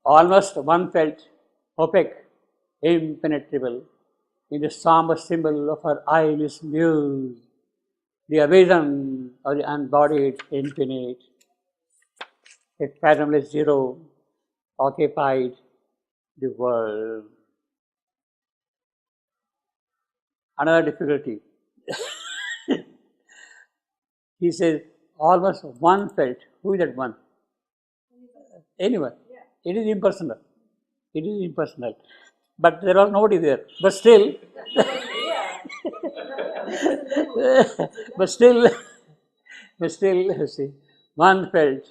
almost one felt opaque, impenetrable, in the somber symbol of her eyeless muse, the abysm of the unbodied infinite, a fathomless zero occupied the world. Another difficulty. He says, almost one felt. Who is that one? Anyone. It is impersonal. It is impersonal. But there was nobody there. But still, but still, see, one felt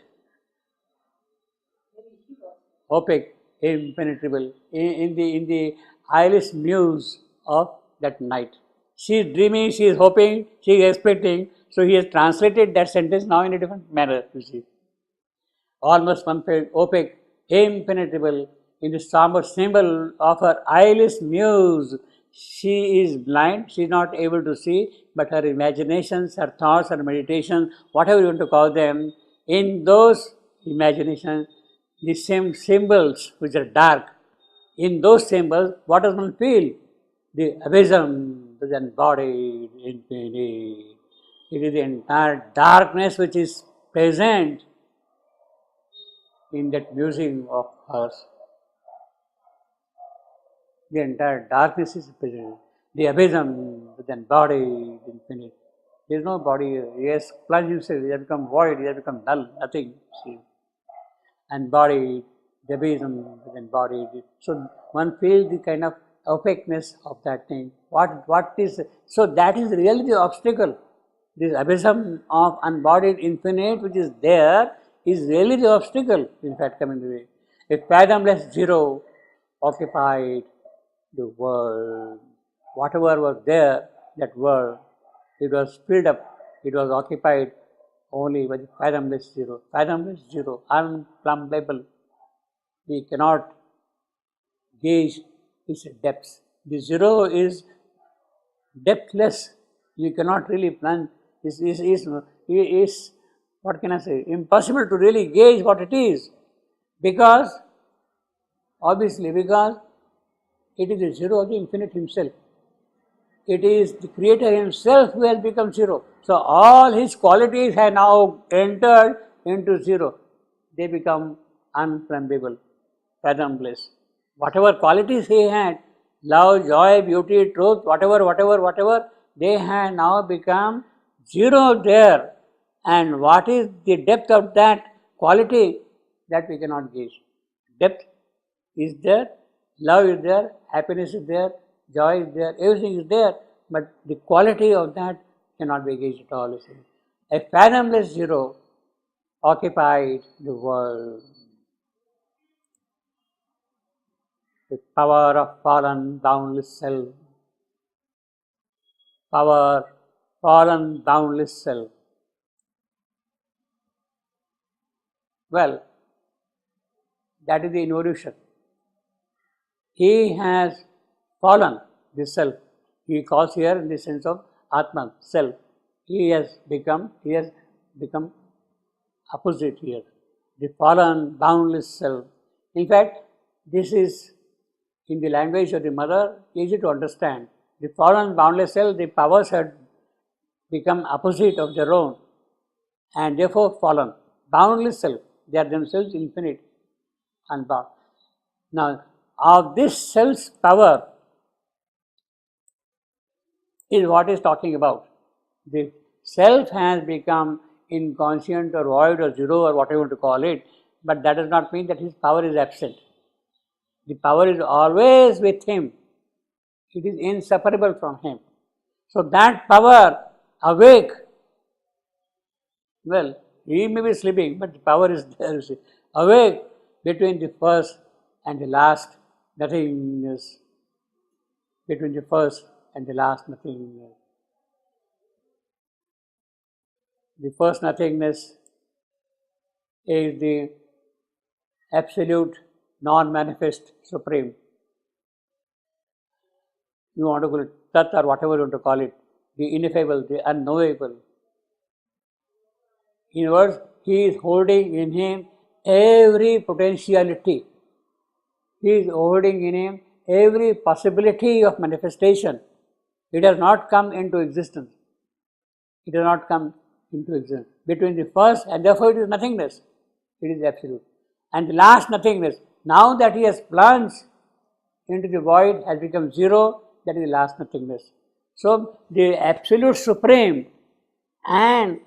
opaque, impenetrable, in the eyeless muse of that night. She is dreaming, she is hoping, she is expecting. So he has translated that sentence now in a different manner, you see. Almost one felt opaque, impenetrable, in the somber symbol of her eyeless muse. She is blind, she is not able to see, but her imaginations, her thoughts, her meditations, whatever you want to call them, in those imaginations, the same symbols which are dark, in those symbols, what does one feel? The abysm, the embodied infinity. It is the entire darkness which is present in that musing of hers. The entire darkness is present. The abysm, the embodied infinite. There is no body. He has plunged himself, he has become void, he has become null, nothing. See. Embodied, the abysm, the embodied. So one feels the kind of opaqueness of that thing. What is, so that is really the obstacle. This abysm of unbodied infinite which is there is really the obstacle, in fact, coming the way. A fathomless zero occupied the world. Whatever was there, that world, it was filled up, it was occupied only by the fathomless zero. Fathomless zero, unplumbable. We cannot gauge its depths. The zero is depthless. You cannot really plunge. Is what can I say? Impossible to really gauge what it is, because obviously because it is the zero of the infinite himself. It is the creator himself who has become zero. So all his qualities have now entered into zero. They become unflammable, fathomless. Whatever qualities he had, love, joy, beauty, truth, whatever, they have now become zero there. And what is the depth of that quality? That we cannot gauge. Depth is there, love is there, happiness is there, joy is there, everything is there, but the quality of that cannot be gauged at all. A fathomless zero occupied the world. The power of fallen, boundless self. Power, fallen, boundless self. Well, that is the involution. He has fallen, this self. He calls here in the sense of Atman, self. He has become opposite here. The fallen, boundless self. In fact, this is in the language of the mother easy to understand. The fallen, boundless self, the powers had become opposite of their own, and therefore fallen. Boundless self, they are themselves infinite, unbound. Now, of this self's power is what is talking about. The self has become inconscient or void or zero or whatever you want to call it, but that does not mean that his power is absent. The power is always with him. It is inseparable from him. So that power awake, well, he may be sleeping, but the power is there, you see. Awake between the first and the last, nothingness. Between the first and the last, nothingness. The first nothingness is the absolute non-manifest supreme. You want to call it Tat or whatever you want to call it, the ineffable, the unknowable. In words, he is holding in him every potentiality He is holding in him every possibility of manifestation. It has not come into existence. It has not come into existence. Between the first, and therefore it is nothingness. It is absolute. And the last nothingness. Now that he has plunged into the void, has become zero, that is the last nothingness. So the absolute supreme, and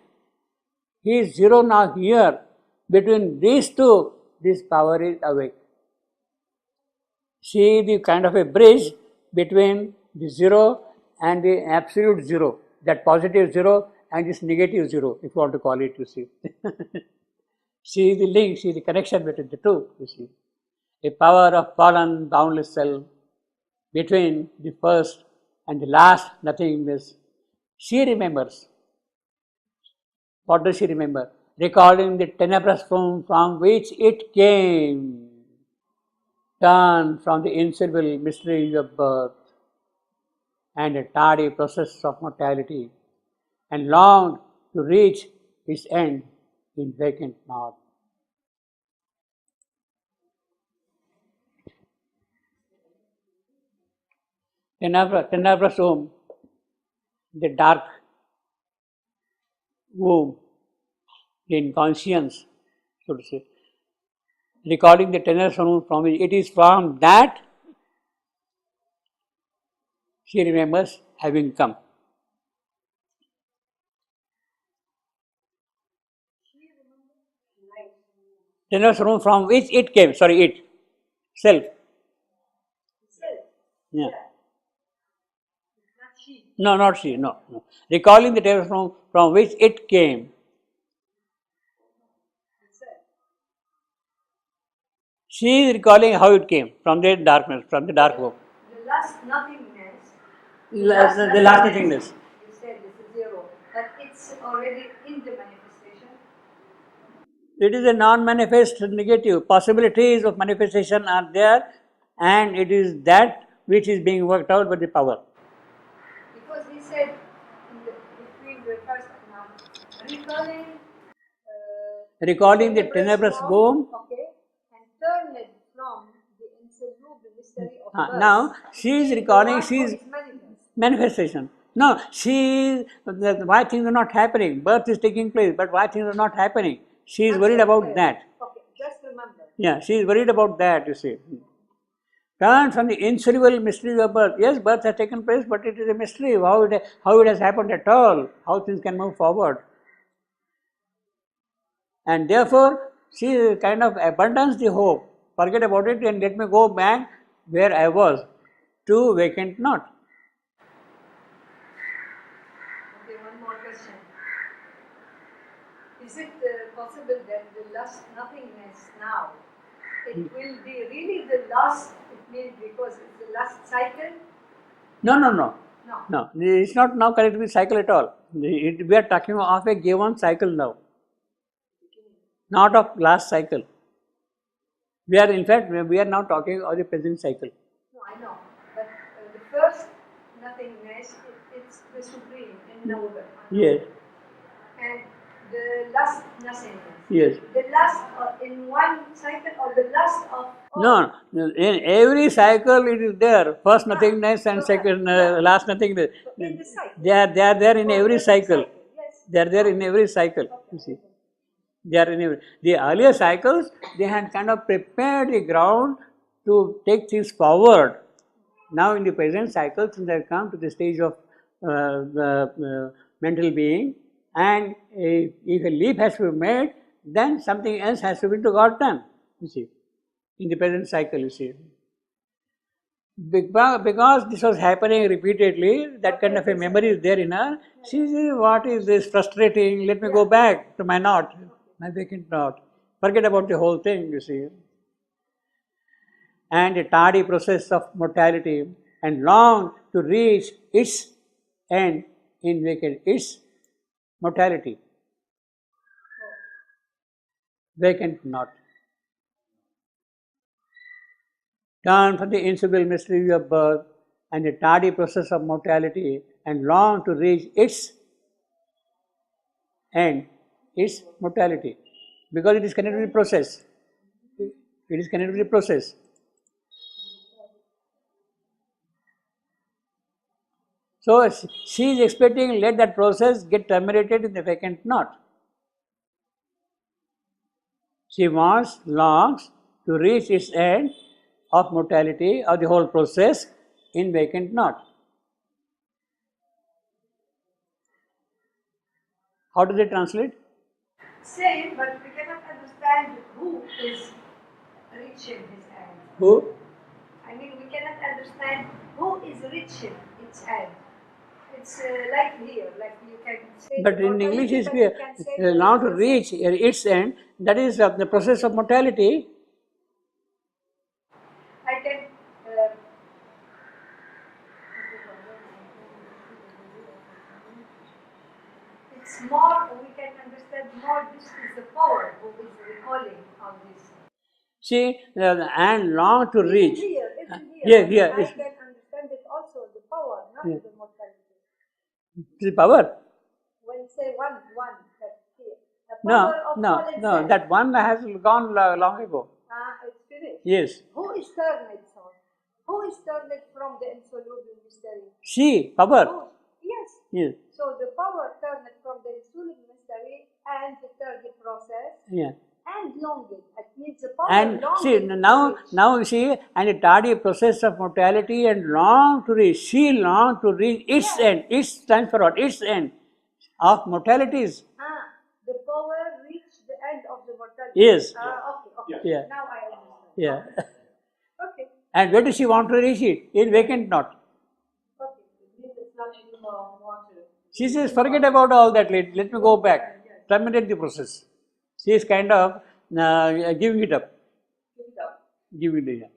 he is zero now here. Between these two, this power is awake. See the kind of a bridge between the zero and the absolute zero, that positive zero and this negative zero, if you want to call it, you see. See the link, see the connection between the two, you see. A power of fallen, boundless self between the first and the last nothingness. She remembers. What does she remember? Recalling the tenebrous room from which it came, turned from the insoluble mysteries of birth and a tardy process of mortality, and longed to reach its end in vacant naught. Tenebrous room, the dark womb, the inconscience, so to say. Recalling the tenebrous room from which it is from that she remembers having come. Tenebrous room from which it came, sorry, it, self. Yeah. No, not she, no. Recalling the tenebrous room from which it came. She is recalling how it came, from the darkness, from the dark room. The last nothingness. The last nothingness. You said this is zero, but it's already in the manifestation. It is a non-manifest negative. Possibilities of manifestation are there, and it is that which is being worked out by the power. Because he said in between the first and now, recalling the tenebrous womb. Okay, and turned it from the insoluble mystery of birth. Now she is recalling, she is manifestation. No, she, why things are not happening. Birth is taking place, but why things are not happening. She is worried about that. Okay, just remember. Yeah, she is worried about that, you see. Turn from the insoluble mystery of birth. Yes, birth has taken place, but it is a mystery how it has happened at all, how things can move forward. And therefore, she kind of abandons the hope. Forget about it and let me go back where I was, to vacant not. Okay, one more question. Is it possible that the last nothingness now, it will be really the last, it means because it's the last cycle? No, it's not now connected with cycle at all. We are talking of a given cycle now, not of last cycle. We are, in fact, we are now talking of the present cycle. No, I know, but the first nothingness, it's the supreme and noble. Yes. And the last nothingness. Yes. The last in one cycle or the last of all? No, in every cycle it is there. First nothingness and second, last nothingness. In the cycle. They are there in every cycle. Yes. They are there in every cycle. You see. They are in every, the earlier cycles, they had kind of prepared the ground to take things forward. Now in the present cycles, they have come to the stage of the mental being, and if a leap has to be made, then something else has to be got done, you see, in the present cycle, you see. Because this was happening repeatedly, that kind of a memory is there in her. She says, what is this frustrating, let me go back to my knot, my vacant knot. Forget about the whole thing, you see. And a tardy process of mortality, and long to reach its end in vacant, its mortality. Vacant knot. Turn from the insoluble mystery of birth and the tardy process of mortality, and long to reach its end, its mortality. Because it is connected with the process. It is connected with the process. So she is expecting let that process get terminated in the vacant knot. She longs to reach its end of mortality of the whole process in vacant knot. How do they translate? Same, but we cannot understand who is reaching his end. Who? I mean, we cannot understand who is reaching its end. It's like here, like you can say. But in English, mortality, it's but you can say long to reach its end. That is the process of mortality. I can. It's more. We can understand more. This is the power who is recalling all this. See, and long to reach. Here. Here. I can understand it also. The power, not the mortality. The power. When say one, that's here. The power of fallen No. cells. That one has gone long ago. It's finished. Yes. Who is turned so? Who is turned from the insoluble mystery? She, power. Who? Yes. Yes. So the power turned from the insoluble mystery and the third process. Yeah. And longing. It means the power And see, longing. now you see, and a tardy process of mortality and long to reach. She long to reach its end. Its stands for what? Its end of mortalities. The power reached the end of the mortality. Yes. Okay. Yeah. Now I understand. Yeah. Okay. And where does she want to reach it? In vacant knot. Okay. It's not anymore water. She says, forget about all that. Let me go back. Terminate the process. She is kind of giving it up. Giving it up.